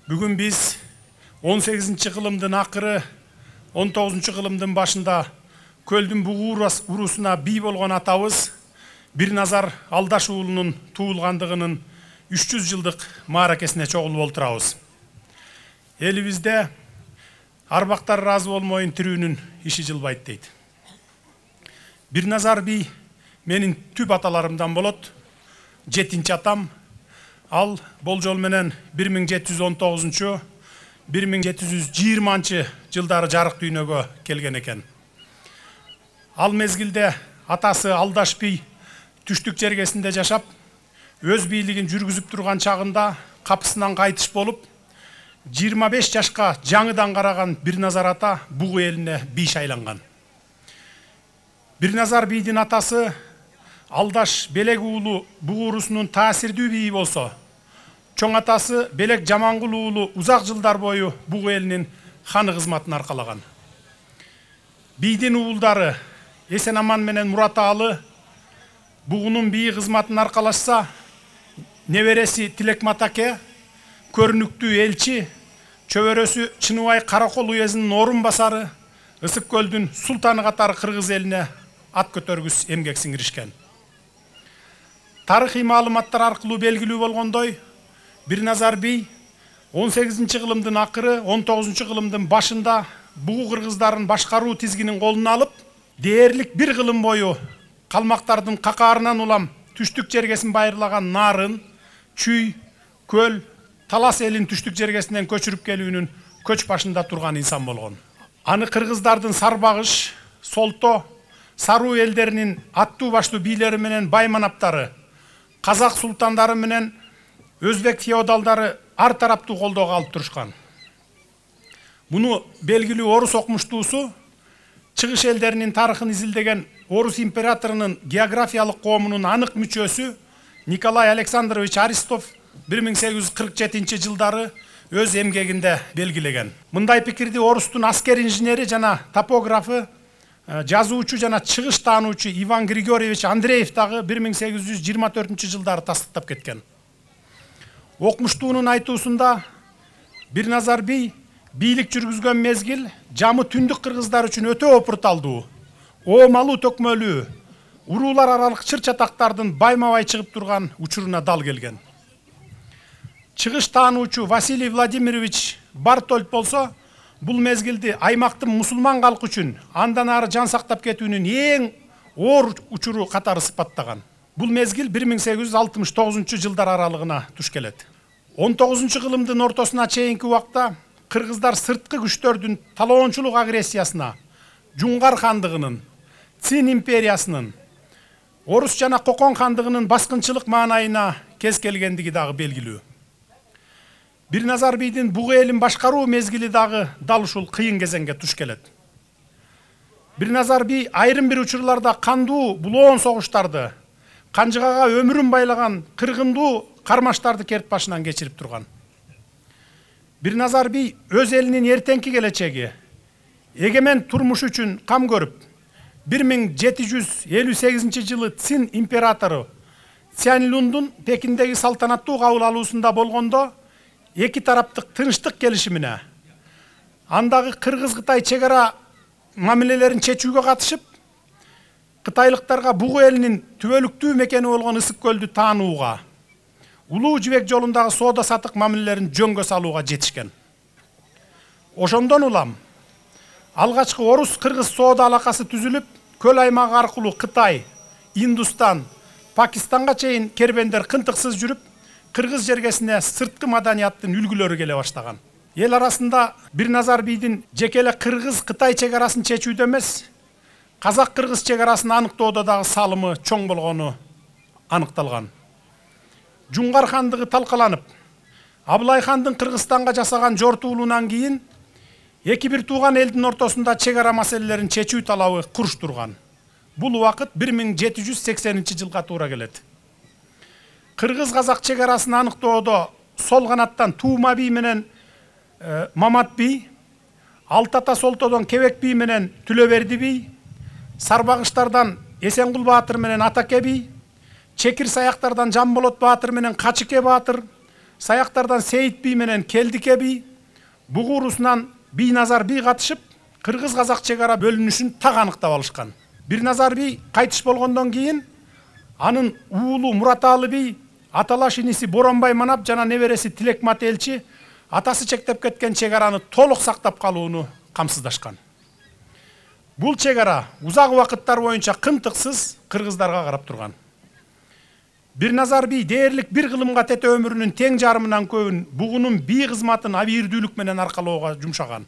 Бүгін біз 18-ci кылымдын акыры, 19-ci кылымдын башында Көлдүн бугу урусуна бий болгон атабыз Бирназар Алдаш уулунун туулгандыгынын 300 жылдык мааракесине чогулуп олтурабыз. Элибизде арбактар ыраазы болмойун тирүүнүн иши жылбайт дейт. Бирназар бий менин түп аталарымдан болот. 7-ci атам. Ал болжол менен 1719-1720 жылдары жарык дүйнөгө келген экен. Ал мезгилде атасы Алдаш бий түштүк жергесинде жашап, өз бийлигин жүргүзүп турган чагында капысынан кайтыш болуп, 25 жашка жаңыдан караган Бирназар ата бугу элине бий шайланган. Бирназар бийдин атасы Алдаш Белек уулу бугу урусунун таасирдүү бийи болсо, чоң атасы Белек Жамангул уулу узак жылдар бою бугу элинин ханы кызматын аркалаган. Бийдин уулдары Эсен-Аман менен Мураталы бугунун бийи кызматын аркалашса, небереси Тилекмат аке көрүнүктүү элчи, чөбөрөсү Чыныбай Каракол уездинин орун басары, Ысык көлдүн султаны катары кыргыз элине ат көтөргүс эмгек сиңиришкен. Тарыхый маалыматтар аркылуу белгилүү болгондой, Бирназар бий 18-ci кылымдын акыры, 19-ci кылымдын башында бугу кыргыздарын башкаруу тизгинин колуна алып, дээрлик бир кылым бою калмактардын какаарынан улам түштүк жергесин байырлаган Нарын, Чүй, Көл, Талас элин түштүк жергесинен көчүрүп келүүнүн көч башында турган инсан болгон. Аны кыргыздардын Сарбагыш, Солто, Саруу элдеринин аттуу баштуу бийлери менен байманаптары, казак султандары менен өзбек феодалдары ар тараптуу колдоого алып турушкан. Муну белгилүү орус окумуштуусу, чыгыш элдеринин тарыхын изилдеген орус императорунун географиялык коомунун анык мүчөсү Николай Александрович Аристов 1847 жылдары өз эмгегинде белгилеген. Мындай пикирди орустун аскер инженери жана топографы, жазуучу жана чыгыш таануучу Иван Григорьевич Андреев дагы 1824 жылдары тастыктап кеткен. Окумуштуунун айтуусунда Бирназар бий бийлик жүргүзгөн мезгил жамы түндүк кыргыздар үчүн өтө опурталдуу, оомалуу төкмөлүү, уруулар аралык чыр-чатактардын байма-бай чыгып турган учуруна дал келген. Чыгыш таануучу Василий Владимирович Бартольд болсо, бул мезгилди аймактын мусулман калкы үчүн андан ары жан сактап кетүүнүн эң оор учуру катары сыпаттаган. Бул мезгил 1869 жылдар аралыгына туш келет. 19 кылымдын ортосуна чейинки убакта кыргыздар сырткы күчтөрдүн талоончулук агрессиясына, Жуңгар хандыгынын, Цин империясынын, Орус жана Кокон хандыгынын баскынчылык маанайына кез келгендиги дагы белгилүү. Бирназар бийдин бугу элин башкаруу мезгили дагы дал ушул кыйын кезеңге туш келет. Бирназар бий айрым бир учурларда кандуу булоон согуштарды, канжыгага өмүрүн байлаган кыргындуу кармаштарды керт башынан кечирип турган. Бирназар бий өз элинин эртеңки келечеги, эгемен турмуш үчүн кам көрүп, 1758 жылы Цин императору Цянлундун Пекиндеги салтанаттуу кабыл алуусунда болгондо эки тараптык тынчтык келишимине, андагы Кыргыз-Кытай чегара мамилелерин чечүүгө катышып, кытайлыктарга бугу элинин түбөлүктүү мекени болгон Ысык көлдү таанууга, Улуу Жибек жолундагы соода сатык мамилелерин жөнгө салууга жетишкен. Ошондон улам алгачкы орус-кыргыз соода алакасы түзүлүп, көл аймагы аркылуу Кытай, Индустан, Пакистанга чейин кербендер кынтыксыз жүрүп, кыргыз жергесине сырткы маданияттын үлгүлөрү келе баштаган. Эл арасында Бирназар бийдин жеке эле Кыргыз-Кытай чегарасын чечүүдө эмес, казак-кыргыз чегарасын аныктоодо дагы салымы чоң болгону аныкталган. Жуңгар хандыгы талкаланып, Абылай хандын Кыргызстанга жасаган жортуулунан кийин эки бир тууган элдин ортосунда чегара маселелерин чечүү талабы курч турган. Бул убакыт 1780 жылга туура келет. Кыргыз-казак чегарасын аныктоодо сол канаттан Туума бий менен Мамат бий, Алтата Солтодон Кебек бий менен Түлөберди бий, Сарбагыштардан Эсенгул баатыр менен Атаке бий, Чекир саяктардан Жамболот баатыр менен Качыке баатыр, Саяктардан Сейит би менен Келдике би, Бугу урусунан Бийназар би катышып, кыргыз-казак чек ара бөлүнүшүн так аныктап алышкан. Бирназар би кайтыш болгондон кийин анын уулу Мураталы би, аталаш иниси Боронбай Манап жана небереси Тилекмат элчи атасы чектеп кеткен чек араны толук сактап калууну камсыздашкан. Бул чек ара узак убакыттар боюнча кымтыксыз кыргыздарга карап турган. Бирназар би дээрлик бир кылымга тете өмүрүнүн тең жарымынан көбүн бугунун би кызматын абийирдүүлүк менен аркалоого жумшаган.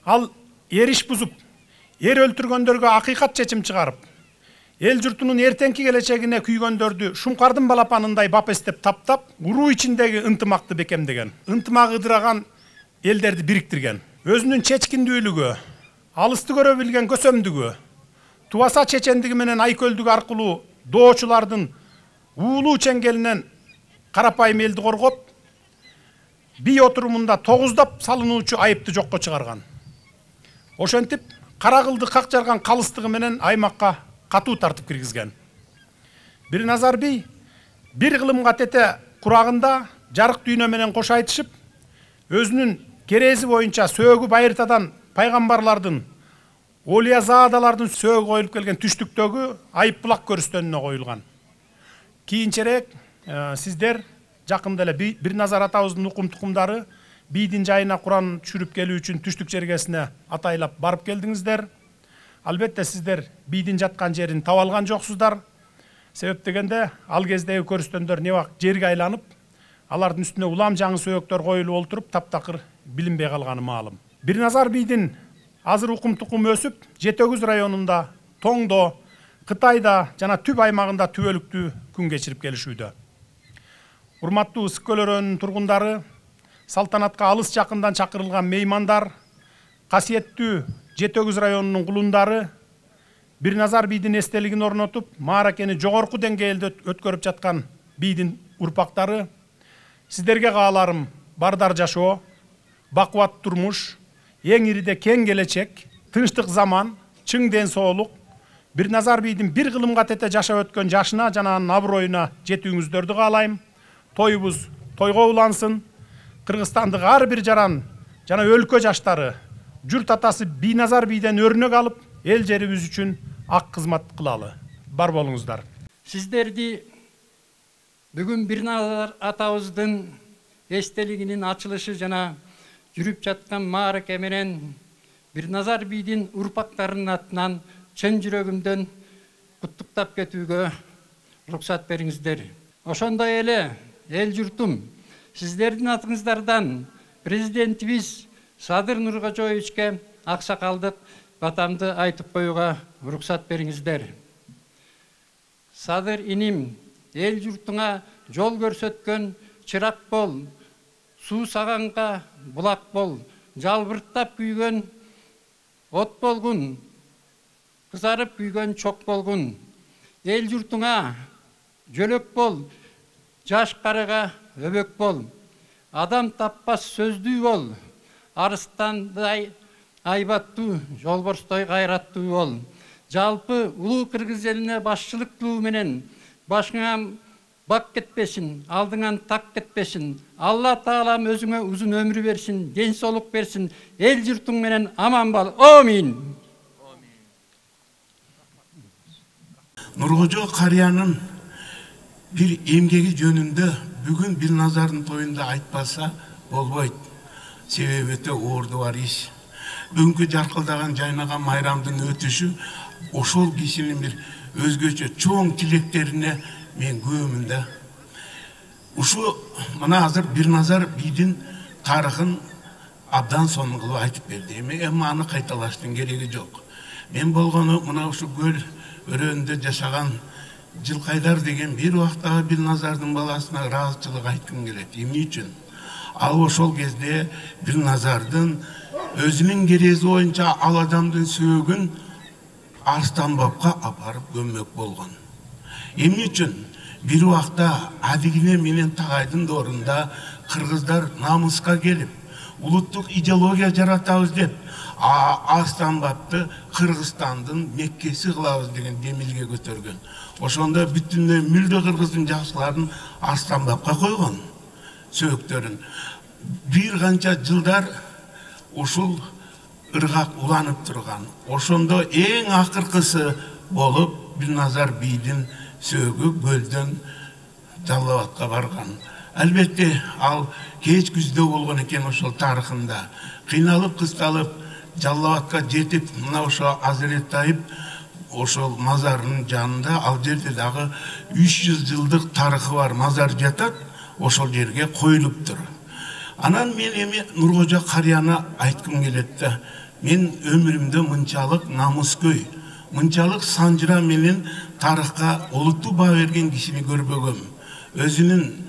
Ал эр иш бузуп, эр өлтүргөндөргө акыйкат чечим чыгарып, эл журтунун эртеңки келечегине күйгөндөрдү шуңкардын балапанындай бап эстеп таптап, уруу ичиндеги ынтымакты бекемдеген, ынтымак ыдыраган элдерди бириктирген. Өзүнүн чечкиндүүлүгү, алысты көрө билген көсөмдүгү, тубаса чечендиги менен айкөлдүгү аркылуу доочулардын уулуу чеңгелинен карапайым элди коргоп, би отурумунда 9 салынуучу айыпты жокко чыгарган. Ошентип, кара кылды как жарган калыстыгы менен аймакка катуу тартып киргизген. Бирназар би бир кылымга тете курагында жарык дүйнө менен кош айтышып, өзүнүн керези боюнча сөөгү байыртадан пайгамбарлардын, олиязаадалардын сөөгү коюлуп келген түштүктөгү айып булак көрүстөнүнө коюлган. Кийинчерээк сиздер жакында эле Бирназар атабыздын укум тукумдары бийдин жайына Куран түшүрүп келүү үчүн түштүк жергесине атайлап барып келдиңиздер. Албетте сиздер бийдин жаткан жерин таба алган жоксуздар. Себеп дегенде ал кездеги көрүстөндөр небак жерге айланып, алардын үстүнө улам жаңы сөөктөр коюлуп олтуруп, таптакыр билинбей калганы маалым. Бирназар бийдин азыр укум тукум өсүп, Жетөгүз районунда, Тоңдо, Кытайда жана түп аймагында түбөлүктүү күн кечирип келишүүдө. Урматтуу Ысык көл өрөөнүнүн тургундары, салтанатка алыс жакындан чакырылган меймандар, касиеттүү Жетөгүз районунун кулундары, Бирназар бийдин эстелигин орнотуп, мааракени жогорку деңгээлде өткөрүп жаткан бийдин урпактары, сиздерге кааларым бардар жашоо, бакубат турмуш, эң ириде кең келечек, тынчтык заман, чың ден соолук, Бирназар бийдин бир кылымга тете жашап өткөн жашына жана анын аброюна жетүүңүздөрдү каалайм. Тоюбуз тойго улансын. Кыргызстандык ар бир жаран жана өлкө жаштары журт атасы Бийназар бийден өрнөк алып, эл жерибиз үчүн ак кызмат кылалы. Бар болуңуздар. Сиздерди бүгүн Бирназар атабыздын эстелигинин ачылышы жана жүрүп жаткан маараке менен Бирназар бийдин урпактарынын атынан чын жүрөгүмдөн куттуктап кетүүгө уруксат бериңиздер. Ошондой эле эл журтум, сиздердин атыңыздардан президентибиз Садыр Нуркожоевичке аксакалдык батамды айтып коюуга уруксат бериңиздер. Садыр иним, эл журтуңа жол көрсөткөн чырак бол, суу саганга булак бол, жалбырттап күйгөн от болгун, кызарып күйгөн чок болгун. Эл журтуңа жөлөк бол, жаш карыга өбөк бол. Адам таппас сөздүү бол, арыстандай айбаттуу, жолборстой кайраттуу бол. Жалпы улуу кыргыз элине башчылык кылуу менен башыңа бак кетпесин, алдыңан так кетпесин. Алла Таалам өзүңө узун өмүр берсин, ден соолук берсин. Эл журтуң менен аман бол. Амин. Нуркожо карыянын бир эмгеги жөнүндө бүгүн Бирназардын тоюнда айтпаса болбойт. Себеби өтө оорду бар иш. Бүгүнкү жаркылдаган жайнаган майрамдын өтүшү ошол кишинин бир өзгөчө чоң тилектерине мен күбөмүн да. Ушу мына азыр Бирназар бийдин тарыхын абдан сонун кылып айтып берди. Эми аны кайталаштын кереги жок. Мен болгону мына ушу көл өрөөнүндө жашаган Жылкайдар деген бир убактагы Бирназардын баласына ыраазычылык айткым келет. Эмне үчүн? Ал ошол кезде Бирназардын өзүнүн керези боюнча ал адамдын сөөгүн Арстан бабка апарып көммөк болгон. Эмне үчүн? Бир убакта Адигине менен Тагайдын доорунда кыргыздар намыска келип, улуттук идеология жаратабыз деп Астанбапты Кыргызстандын Меккеси кылабыз деген демилге көтөргөн. Ошондо бүтүндөй мүлдө кыргыздын жакшыларын Астанбапка койгон сөөктөрүн. Бир канча жылдар ушул ыргак уланып турган. Ошондо эң акыркысы болуп Бирназар бийдин сөөгү көлдөн Жалал Абадка барган. Албетте ал кеч күздө болгон экен ошол тарыхында. Кыйналып кысталып Жалал Абадка жетип, мына ошо Азирет Тайып ошол мазарынын жанында, ал жерде дагы 300 жылдык тарыхы бар мазар жатат, ошол жерге коюлуптур. Анан мен эми Нуркожо карыяны айткым келет да, мен өмүрүмдө мынчалык намыскөй, мынчалык санжыра менен тарыхка олуттуу баа берген кишини көрбөгөм. Өзүнүн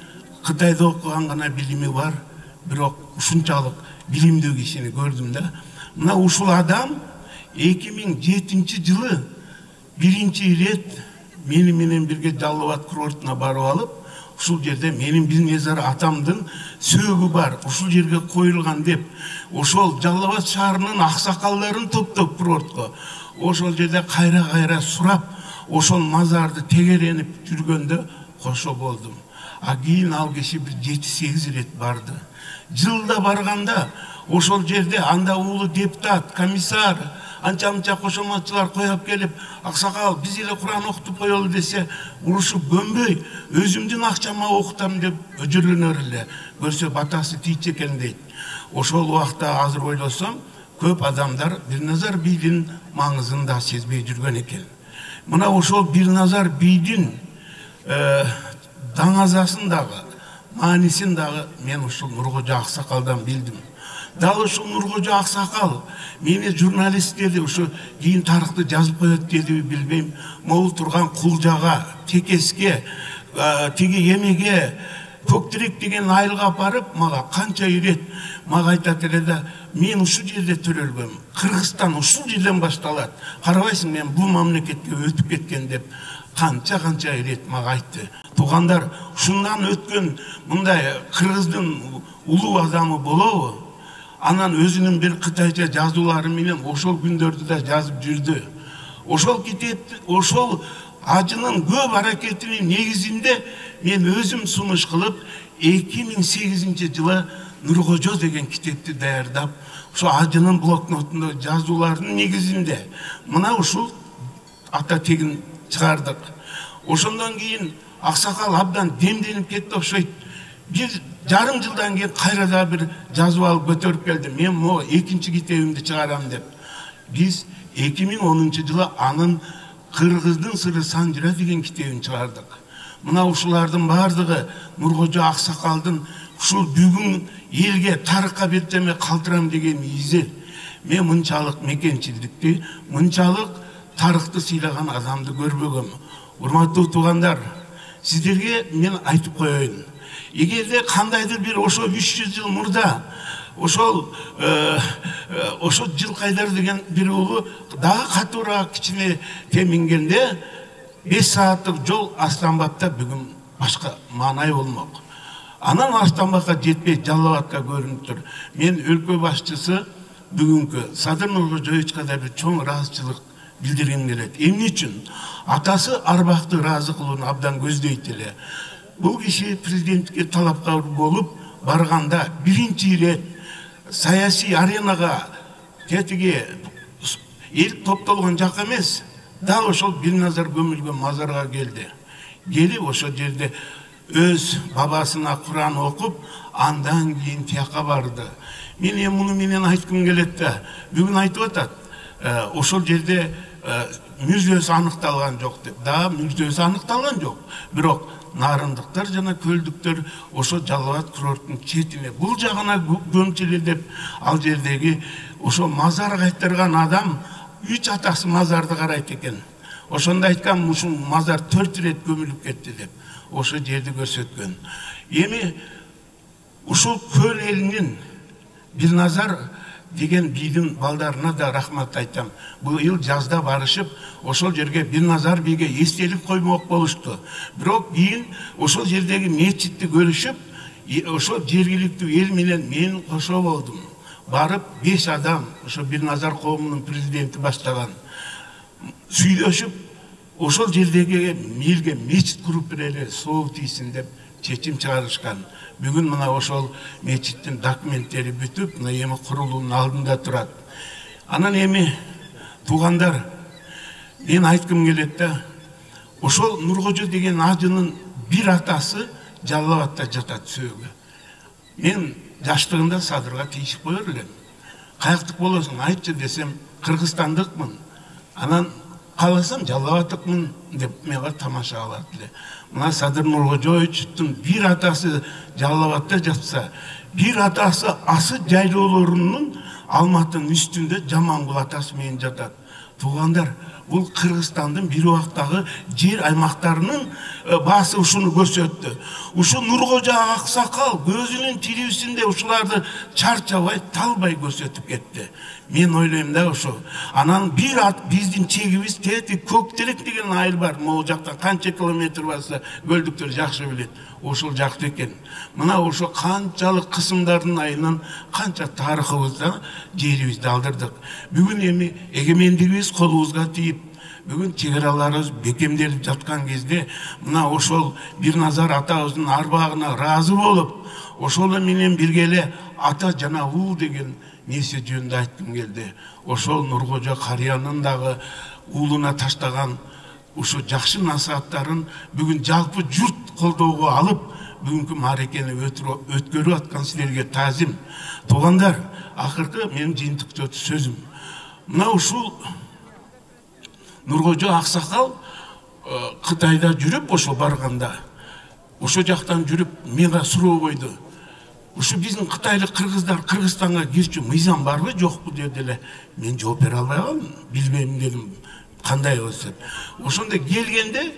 Кытайда окуган гана билими бар, бирок ушунчалык билимдүү кишини көрдүм да. Мына ушул адам 2007 жылы биринчи ирет мени менен бирге Жалал Абад курортуна барып алып, ушул жерде менин Бирназар атамдын сөөгү бар, ушул жерге коюлган деп, ошол Жалал Абад шаарынын аксакалдарын топтоп курортко, ошол жерде кайра сурап, ошол мазарды тегеренип жүргөндө кошо болдум. А кийин ал киши бир 7-8 ирет барды. Жылда барганда ошол жерде анда уулу депутат, комиссар, анча кошоматчылар коюп келип, аксакал биз эле Куран окутуп коелу десе, урушуп көнбөй, өзүмдүн акчама окутам деп өжүргөнөр эле. Көрсө батасы тийчү экен дейт. Ошол убакта азыр ойлосом, көп адамдар Бирназар бийдин маңызын да сезбей жүргөн экен. Мына ошол Бирназар бийдин даңазасын дагы, маанисин дагы мен ушул Нуркожо Аксакалдан билдим. Дал ушул Нуркожо Аксакал мени журналист деди, ушу кийин тарыхты жазып коет деди, билбейм. Могул турган Кулжага, Текеске, тиги Эмеге, Көктүрек деген айылга барып, мага канча ирет мага айтат эле да, мен ушул жерде төрөлгөм. Кыргызстан ушул жерден башталат. Карабайсың, мен бул мамлекетке өтүп кеткен деп канча ирет мага айтты. Тугандар, ушундан өткөн мындай кыргыздын улуу адамы болобу? Анан өзүнүн бир кытайча жазуулары менен ошол күндөрдү да жазып жүрдү. Ошол китепти, ошол ажынын көп аракетинин негизинде мен өзүм сунуш кылып 2008 жылы Нуркожо деген китепти даярдап, ошо ажынын блокнотунда жазуулардын негизинде мына ушул ата тегин чыгардык. Ошондон кийин Аксакал абдан демденип кетти окшойт. Бир жарым жылдан кийин кайра бир жазып алып көтөрүп келди. Мен могу экинчи китебимди чыгарам деп. Биз 2010 жылы анын Кыргыздын сыры санжыра деген китебин чыгардык. Мына ушулардын бардыгы Нуркожо Аксакалдын ушул бүгүн элге тарыхка бирдеме калтырам деген изи. Мен мынчалык мекенчилдикти, мынчалык тарыхты сыйлаган адамды көрбөгөм. Урматтуу туугандар, сиздерге мен айтып коеюн. Эгерде кандайдыр бир ошо 300 жыл мурда ошол Жылкайдар деген бир уулу дагы катуураак кичине темингенде 5 сааттык жол Астанбапта бүгүн башка маанай болмок. Анан Астанбапка жетпей Жалал Абадка көрүнүптүр. Мен өлкө башчысы бүгүнкү Садыр Нуркожоевичке да бир чоң ыраазычылык билдиргим келет. Эмне үчүн? Атасы Арбакты ыраазы кылууну абдан көздөйт эле. Бул киши президенттикке талапкар болуп барганда биринчи ирет саясий аренага тетиги эл топтолгон жак эмес, дал ошол Бирназар көмүлгөн мазарга келди. Келип ошол жерде өз бабасына Куран окуп, андан кийин тияка барды. Мен муну менен айткым келет да, бүгүн айтып атат, ошол жерде мүрзөсү аныкталган жок деп. Да, мүрзөсү аныкталган жок. Бирок нарындыктар жана көлдүктөр ошо Жалал Абад курорттун четине бул жагына көмчүлү деп ал жердеги ошо мазар кайтырган адам 3 атасы мазарды карайт экен. Ошондо айткан, ушул мазар 4 ирет көмүлүп кетти деп. Ошо жерди көрсөткөн. Эми ушул көл элинин Бирназар деген бийдин балдарына да рахмат айтам. Бул ыл жазда барышып, ошол жерге Бирназар бийге эстелик коймок болушту. Бирок кийин ошол жердеги мечитти көрүшүп, ошо жергиликтүү эл менен мен кошо болдум. Барып 5 адам, ошо Бир Назар коомунун президенти баштаган сүйлөшүп, ошол жердеги элге мечит куруп берели, соо тийсин деп чечим чыгарышкан. Бүгүн мына ошол мечиттин документтери бүтүп, мына эми курулуунун алдында турат. Анан эми туугандар, мен айткым келет да, ошол Нуркожо деген ажынын бир атасы Жалал Абадта жатат сөөгө. Мен жаштыгында Садырга тийишип коер элем. Каяктык болосуң айтчы десем, кыргызстандыкмын. Анан кааласам Жалал Абадтыкмын деп мага тамаша кылат эле. Мына Садыр Нуркожоевичтин бир атасы Жалал Абадта жатса, бир атасы асы жайлоолорунун Алматынын үстүндө Жамангул атасы менен жатат. Туугандар, бул Кыргызстандын бир убактагы жер аймактарынын баасы ушуну көрсөттү. Ушу Нуркожо аксакал көзүнүн тирүүсүндө ушуларды чарчабай, талбай көрсөтүп кетти. Мен ойлойм да ошо. Анан бир биздин чегибиз тети Көктерек деген айыл бар. Могу жактан канча километр барса көлдүктөр жакшы билет. Ошол жакты экен. Мына ошо канчалык кысымдардын айынан канча тарыхыбызда жерибизди алдырдык. Бүгүн эми эгемендигибиз колубузга тийип, бүгүн чек араларыбыз бекемделип жаткан кезде мына ошол Бир Назар атабыздын арбагына ыраазы болуп, ошол менен бирге эле ата жана ул деген нерсе жөнүндө айткым келди. Ошол Нуркожо карыянын дагы уулуна таштаган ушу жакшы насааттарын бүгүн жалпы журт колдоого алып, бүгүнкү мааракени өткөрүп аткан силерге таазим. Туугандар, акыркы менин жыйынтыктуу сөзүм. Мына ушул Нуркожо аксакал Кытайда жүрүп ошо барганда, ошо жактан жүрүп мага суроо койду. Ушу биздин кытайлык кыргыздар Кыргызстанга кирчү мыйзам барбы, жокпу деп эле мен жооп бере албай калдым. Билбейм дедим, кандай болсо. Ошондо келгенде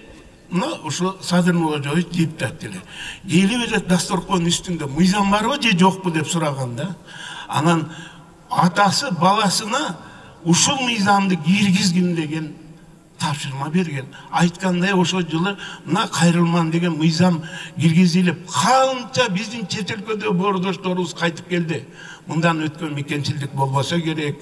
мына ошо Садыр Нуркожоевич депутат эле. Келип эле дасторконун үстүндө мыйзам барбы же жокпу деп сураганда, анан атасы баласына ушул мыйзамды киргизгин деген тапшырма берген. Айткандай ошол жылы мына Кайрылман деген мыйзам киргизилип, канча биздин чет өлкөдө боордошторубуз кайтып келди. Мындан өткөн мекенчилдик болбосо керек.